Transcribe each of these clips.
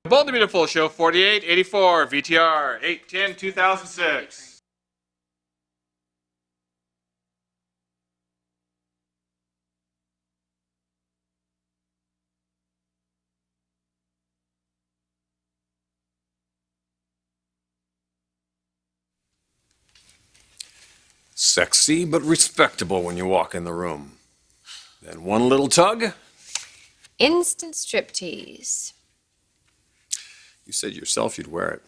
Bold and Beautiful, show 4884, VTR, 8/10/2006. Sexy but respectable when you walk in the room. Then one little tug. Instant striptease. You said yourself you'd wear it.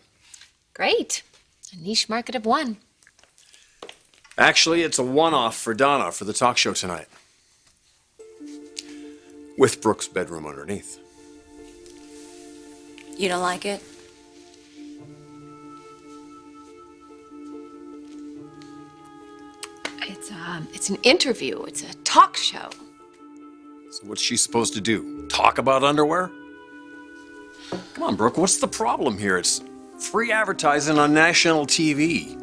Great. A niche market of one. Actually, it's a one-off for Donna for the talk show tonight. With Brooke's bedroom underneath. You don't like it? It's an interview. It's a talk show. So what's she supposed to do? Talk about underwear? Come on, Brooke, what's the problem here? It's free advertising on national TV.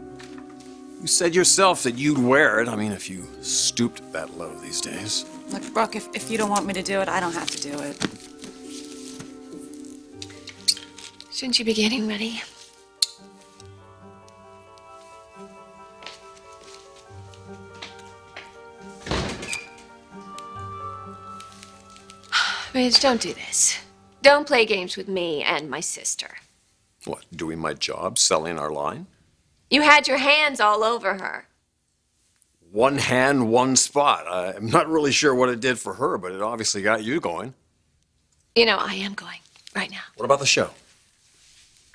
You said yourself that you'd wear it. I mean, if you stooped that low these days. Look, Brooke, if you don't want me to do it, I don't have to do it. Shouldn't you be getting ready? Ridge, don't do this. Don't play games with me and my sister. What, doing my job, selling our line? You had your hands all over her. One hand, one spot. I'm not really sure what it did for her, but it obviously got you going. You know, I am going right now. What about the show?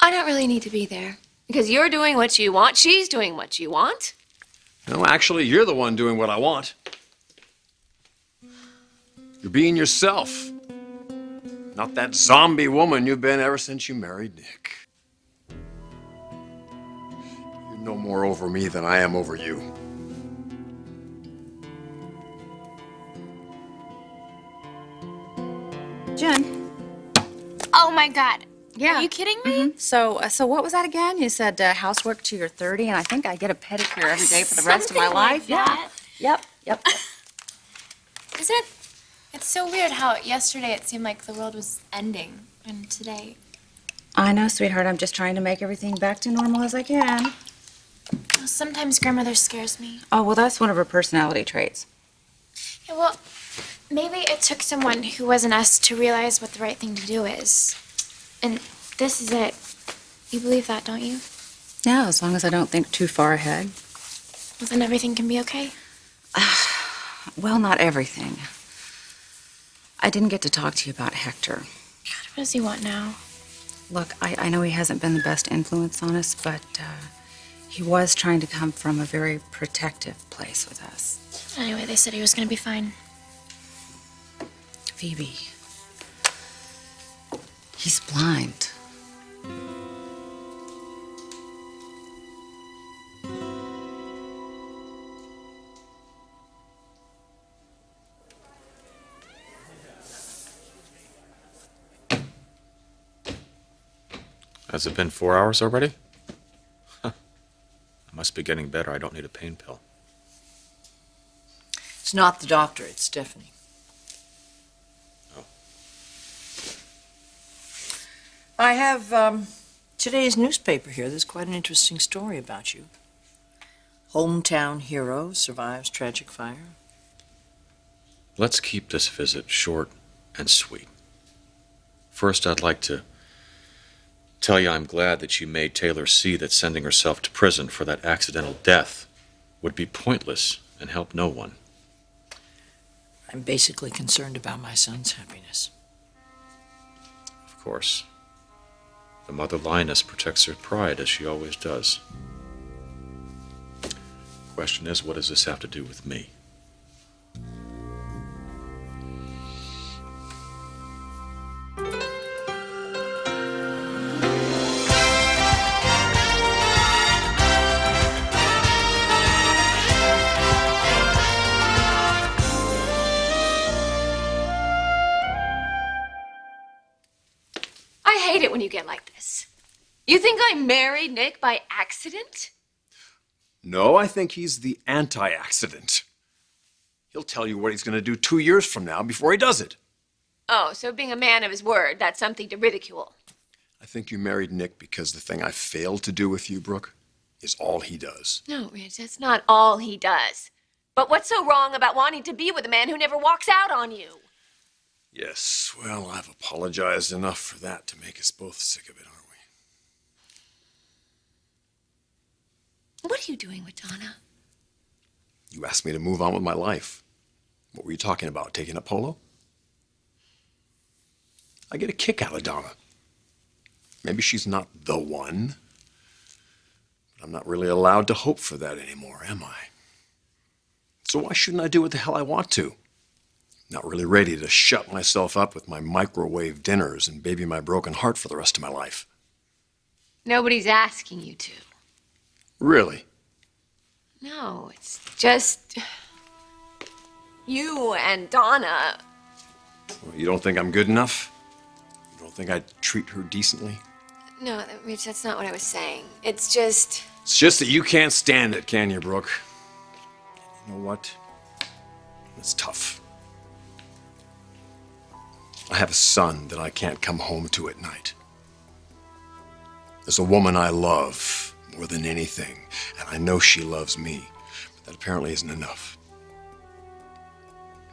I don't really need to be there because you're doing what you want. She's doing what you want. No, actually, you're the one doing what I want. You're being yourself. Not that zombie woman you've been ever since you married Nick. You're no more over me than I am over you. Jen. Oh my God. Yeah. Are you kidding me? So what was that again? You said housework till you're 30, and I think I get a pedicure every day for the rest of my life. That. Yeah. Yep. Isn't it? It's so weird how yesterday it seemed like the world was ending, and today. I know, sweetheart. I'm just trying to make everything back to normal as I can. Well, sometimes grandmother scares me. Oh, well, that's one of her personality traits. Yeah, well, maybe it took someone who wasn't us to realize what the right thing to do is. And this is it. You believe that, don't you? Yeah, as long as I don't think too far ahead. Well, then everything can be okay. Well, not everything. I didn't get to talk to you about Hector. God, what does he want now? Look, I know he hasn't been the best influence on us, but he was trying to come from a very protective place with us. Anyway, they said he was gonna be fine. Phoebe, he's blind. Has it been 4 hours already? Huh. I must be getting better. I don't need a pain pill. It's not the doctor, it's Stephanie. Oh. I have today's newspaper here. There's quite an interesting story about you. Hometown hero survives tragic fire. Let's keep this visit short and sweet. First, I'd like to tell you I'm glad that you made Taylor see that sending herself to prison for that accidental death would be pointless and help no one. I'm basically concerned about my son's happiness. Of course. The mother Linus protects her pride, as she always does. Question is, what does this have to do with me? I hate it when you get like this. You think I married Nick by accident? No, I think he's the anti-accident. He'll tell you what he's going to do 2 years from now before he does it. Oh, so being a man of his word, that's something to ridicule. I think you married Nick because the thing I failed to do with you, Brooke, is all he does. No, Rich, that's not all he does. But what's so wrong about wanting to be with a man who never walks out on you? Yes, well, I've apologized enough for that to make us both sick of it, aren't we? What are you doing with Donna? You asked me to move on with my life. What were you talking about, taking up polo? I get a kick out of Donna. Maybe she's not the one, but I'm not really allowed to hope for that anymore, am I? So why shouldn't I do what the hell I want to? Not really ready to shut myself up with my microwave dinners and baby my broken heart for the rest of my life. Nobody's asking you to. Really? No, it's just you and Donna. Well, you don't think I'm good enough? You don't think I'd treat her decently? No, Rich, that's not what I was saying. It's just... It's just that you can't stand it, can you, Brooke? You know what? It's tough. I have a son that I can't come home to at night. There's a woman I love more than anything, and I know she loves me, but that apparently isn't enough.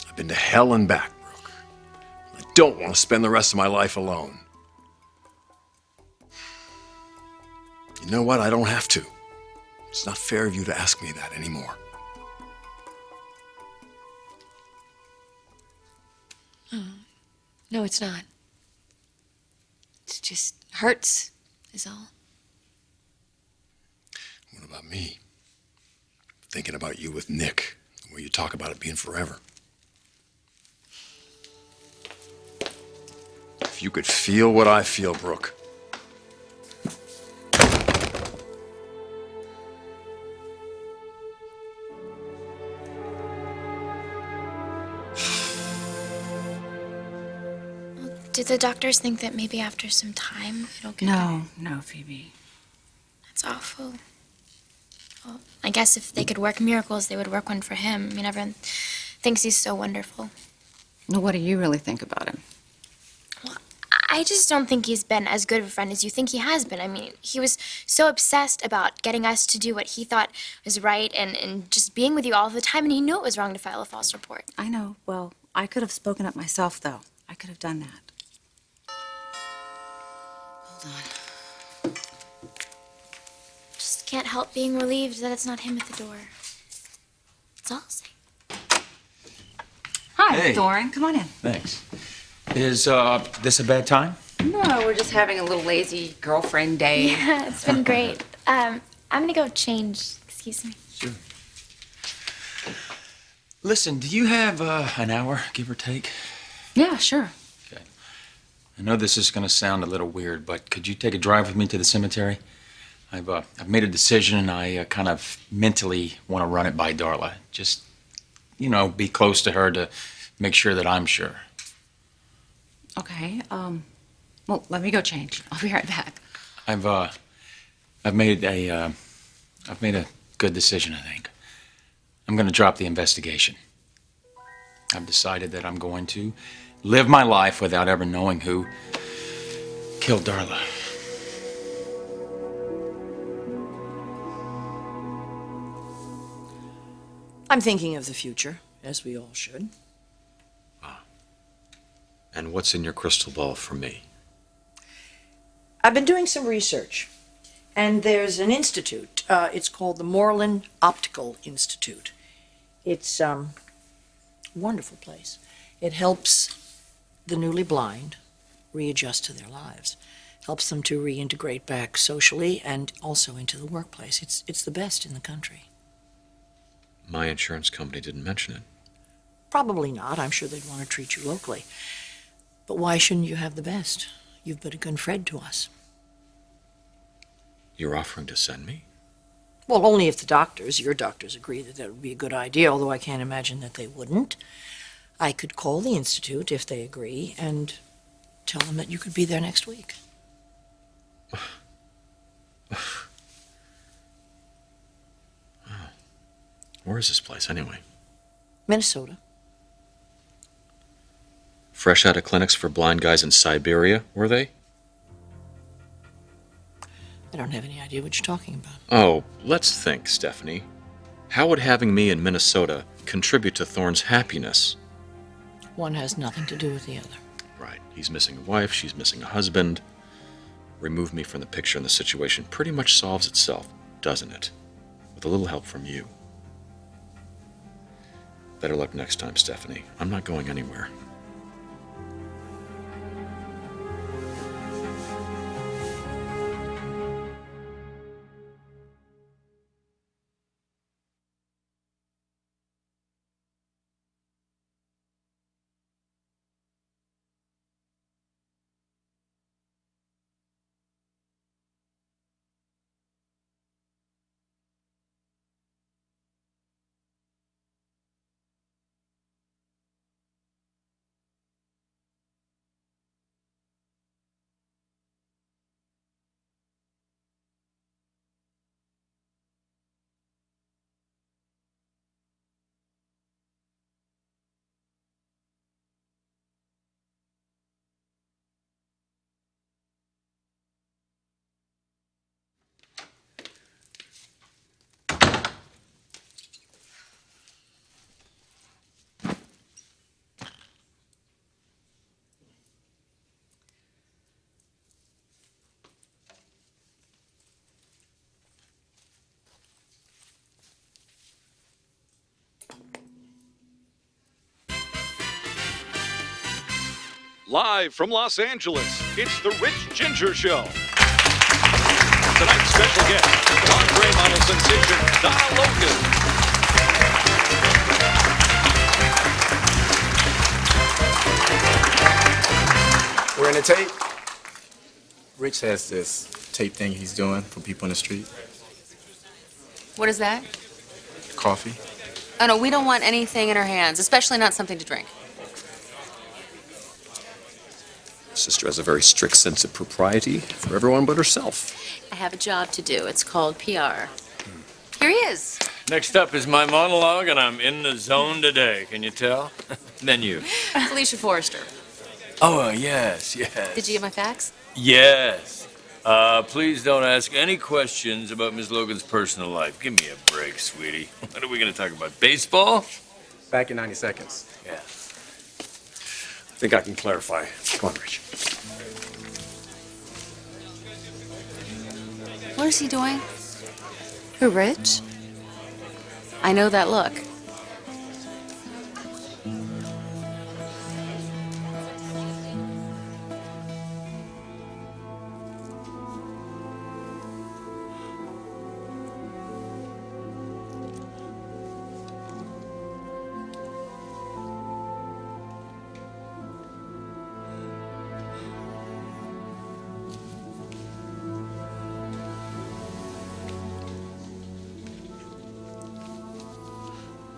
I've been to hell and back, Brooke. I don't want to spend the rest of my life alone. You know what? I don't have to. It's not fair of you to ask me that anymore. No, it's not. It just hurts, is all. What about me? Thinking about you with Nick, the way you talk about it being forever. If you could feel what I feel, Brooke. Did the doctors think that maybe after some time it'll get better? No, Phoebe. That's awful. Well, I guess if they could work miracles, they would work one for him. I mean, everyone thinks he's so wonderful. Well, what do you really think about him? Well, I just don't think he's been as good of a friend as you think he has been. I mean, he was so obsessed about getting us to do what he thought was right and just being with you all the time, and he knew it was wrong to file a false report. I know. Well, I could have spoken up myself, though. I could have done that. Hold on. Just can't help being relieved that it's not him at the door. That's all I'll say. Hi, Hey. Thorne. Come on in. Thanks. Is this a bad time? No, we're just having a little lazy girlfriend day. Yeah, it's been great. I'm gonna go change. Excuse me. Sure. Listen, do you have an hour, give or take? Yeah, sure. Okay. I know this is going to sound a little weird, but could you take a drive with me to the cemetery? I've made a decision, and I kind of mentally want to run it by Darla. Just, be close to her to make sure that I'm sure. Okay, well, let me go change. I'll be right back. I've made a good decision, I think. I'm going to drop the investigation. I've decided that I'm going to live my life without ever knowing who killed Darla. I'm thinking of the future, as we all should. And what's in your crystal ball for me? I've been doing some research, and there's an institute. It's called the Morland Optical Institute. It's a wonderful place. It helps the newly blind readjust to their lives, helps them to reintegrate back socially and also into the workplace. It's the best in the country. My insurance company didn't mention it. Probably not. I'm sure they'd want to treat you locally. But why shouldn't you have the best? You've been a good friend to us. You're offering to send me? Well, only if your doctors, agree that would be a good idea, although I can't imagine that they wouldn't. I could call the Institute if they agree and tell them that you could be there next week. Where is this place, anyway? Minnesota. Fresh out of clinics for blind guys in Siberia, were they? I don't have any idea what you're talking about. Oh, let's think, Stephanie. How would having me in Minnesota contribute to Thorne's happiness? One has nothing to do with the other. Right. He's missing a wife, she's missing a husband. Remove me from the picture and the situation pretty much solves itself, doesn't it? With a little help from you. Better luck next time, Stephanie. I'm not going anywhere. Live from Los Angeles, it's the Rich Ginger Show. Tonight's special guest, lingerie model sensation, Donna Logan. We're in a tape. Rich has this tape thing he's doing for people in the street. What is that? Coffee. Oh, no, we don't want anything in our hands, especially not something to drink. Sister has a very strict sense of propriety for everyone but herself. I have a job to do. It's called PR. Here he is. Next up is my monologue, and I'm in the zone today. Can you tell? Then you. Felicia Forrester. Oh, yes, yes. Did you get my fax? Yes. Please don't ask any questions about Miss Logan's personal life. Give me a break, sweetie. What are we going to talk about? Baseball? Back in 90 seconds. Yeah. I think I can clarify. Come on, Rich. What is he doing? Who, Rich? I know that look.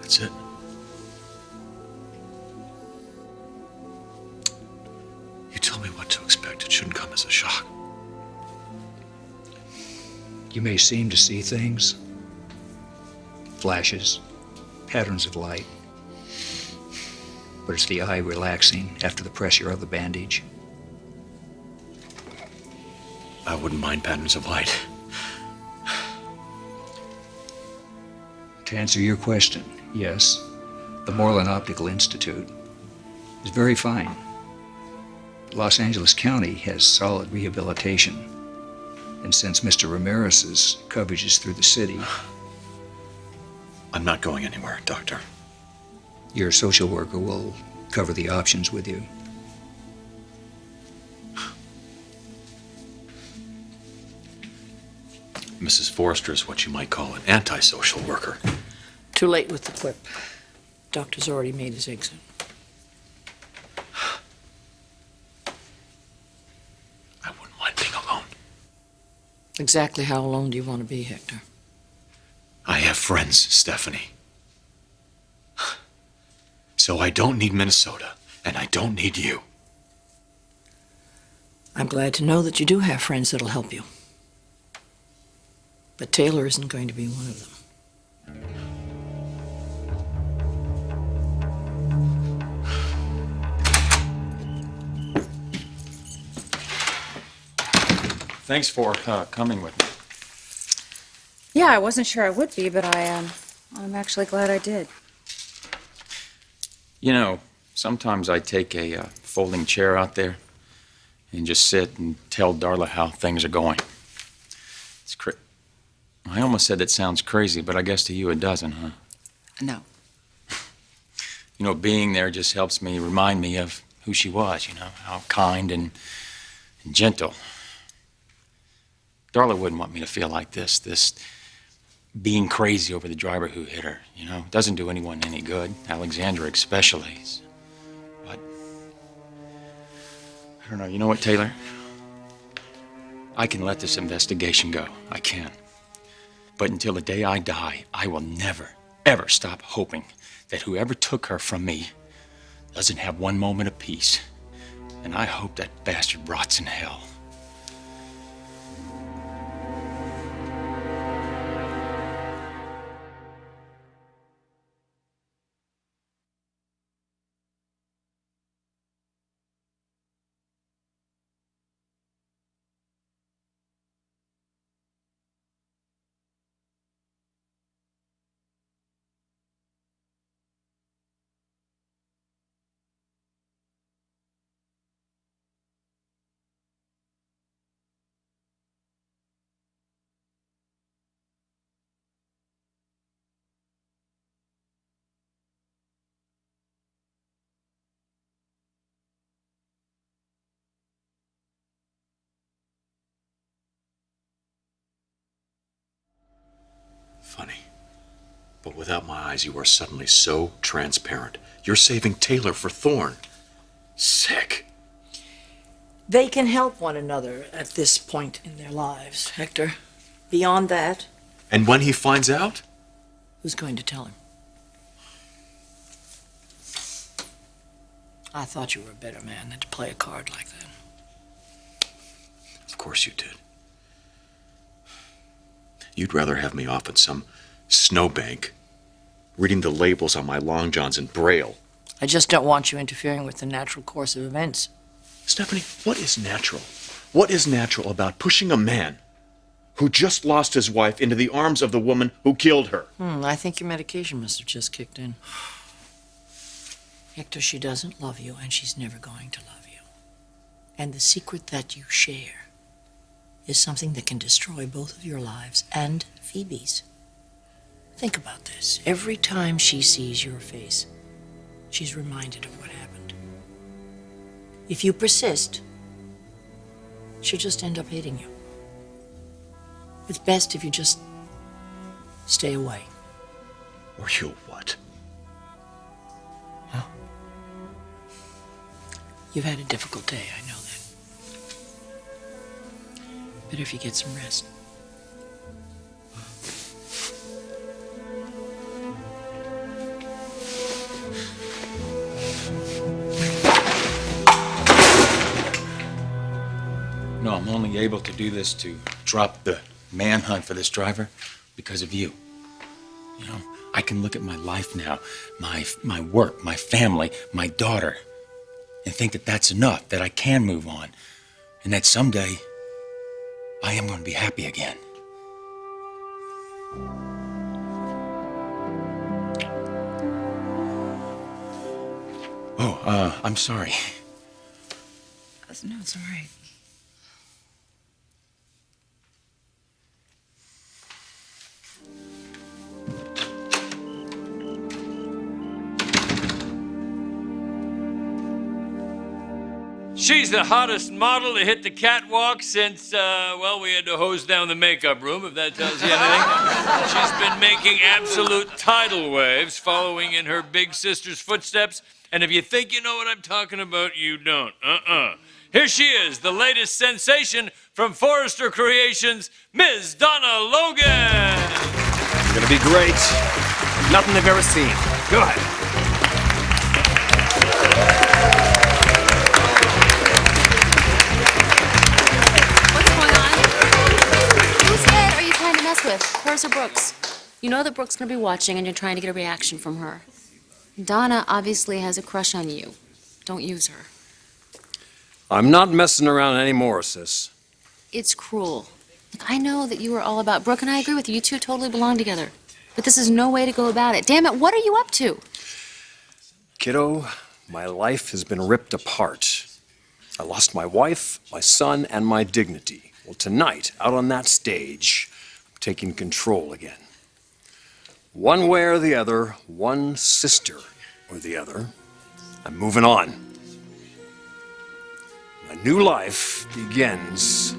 That's it. You tell me what to expect. It shouldn't come as a shock. You may seem to see things, flashes, patterns of light, but it's the eye relaxing after the pressure of the bandage. I wouldn't mind patterns of light. To answer your question, yes, the Morland Optical Institute is very fine. Los Angeles County has solid rehabilitation, and since Mr. Ramirez's coverage is through the city, I'm not going anywhere, Doctor. your social worker will cover the options with you. Mrs. Forrester is what you might call an antisocial worker. Too late with the quip. Doctor's already made his exit. I wouldn't mind being alone. Exactly how alone do you want to be, Hector? I have friends, Stephanie. So I don't need Minnesota, and I don't need you. I'm glad to know that you do have friends that'll help you. But Taylor isn't going to be one of them. thanks for coming with me. Yeah, I wasn't sure I would be, but I'm actually glad I did. You know, sometimes I take a folding chair out there and just sit and tell Darla how things are going. It's I almost said it sounds crazy, but I guess to you it doesn't, huh? No. You know, being there just helps me remind me of who she was, you know, how kind and gentle. Darla wouldn't want me to feel like this being crazy over the driver who hit her, you know. Doesn't do anyone any good, Alexandra especially. But, I don't know, you know what, Taylor? I can let this investigation go, I can. But until the day I die, I will never, ever stop hoping that whoever took her from me doesn't have one moment of peace. And I hope that bastard rots in hell. Funny. But without my eyes, you are suddenly so transparent. You're saving Taylor for Thorne. Sick. They can help one another at this point in their lives, Hector. Beyond that... And when he finds out? Who's going to tell him? I thought you were a better man than to play a card like that. Of course you did. You'd rather have me off at some snowbank, reading the labels on my long johns in Braille. I just don't want you interfering with the natural course of events. Stephanie, what is natural? What is natural about pushing a man who just lost his wife into the arms of the woman who killed her? I think your medication must have just kicked in. Hector, she doesn't love you, and she's never going to love you. And the secret that you share is something that can destroy both of your lives and Phoebe's. Think about this. Every time she sees your face, she's reminded of what happened. If you persist, she'll just end up hating you. It's best if you just stay away. Or you'll what? Huh? You've had a difficult day, I know that. Better if you get some rest. No, I'm only able to do this to drop the manhunt for this driver because of you. You know, I can look at my life now, my work, my family, my daughter, and think that that's enough, that I can move on, and that someday I am going to be happy again. Oh, I'm sorry. No, it's all right. She's the hottest model to hit the catwalk since, well, we had to hose down the makeup room, if that tells you anything. She's been making absolute tidal waves, following in her big sister's footsteps. And if you think you know what I'm talking about, you don't. Here she is, the latest sensation from Forrester Creations, Ms. Donna Logan. It's gonna be great. Nothing they've ever seen. Go ahead. Whose head are you trying to mess with? Hers or Brooke's? You know that Brooke's gonna be watching and you're trying to get a reaction from her. Donna obviously has a crush on you. Don't use her. I'm not messing around anymore, sis. It's cruel. Look, I know that you were all about Brooke, and I agree with you. You two totally belong together. But this is no way to go about it. Damn it, what are you up to? Kiddo, my life has been ripped apart. I lost my wife, my son, and my dignity. Well, tonight, out on that stage, I'm taking control again. One way or the other, one sister or the other, I'm moving on. My new life begins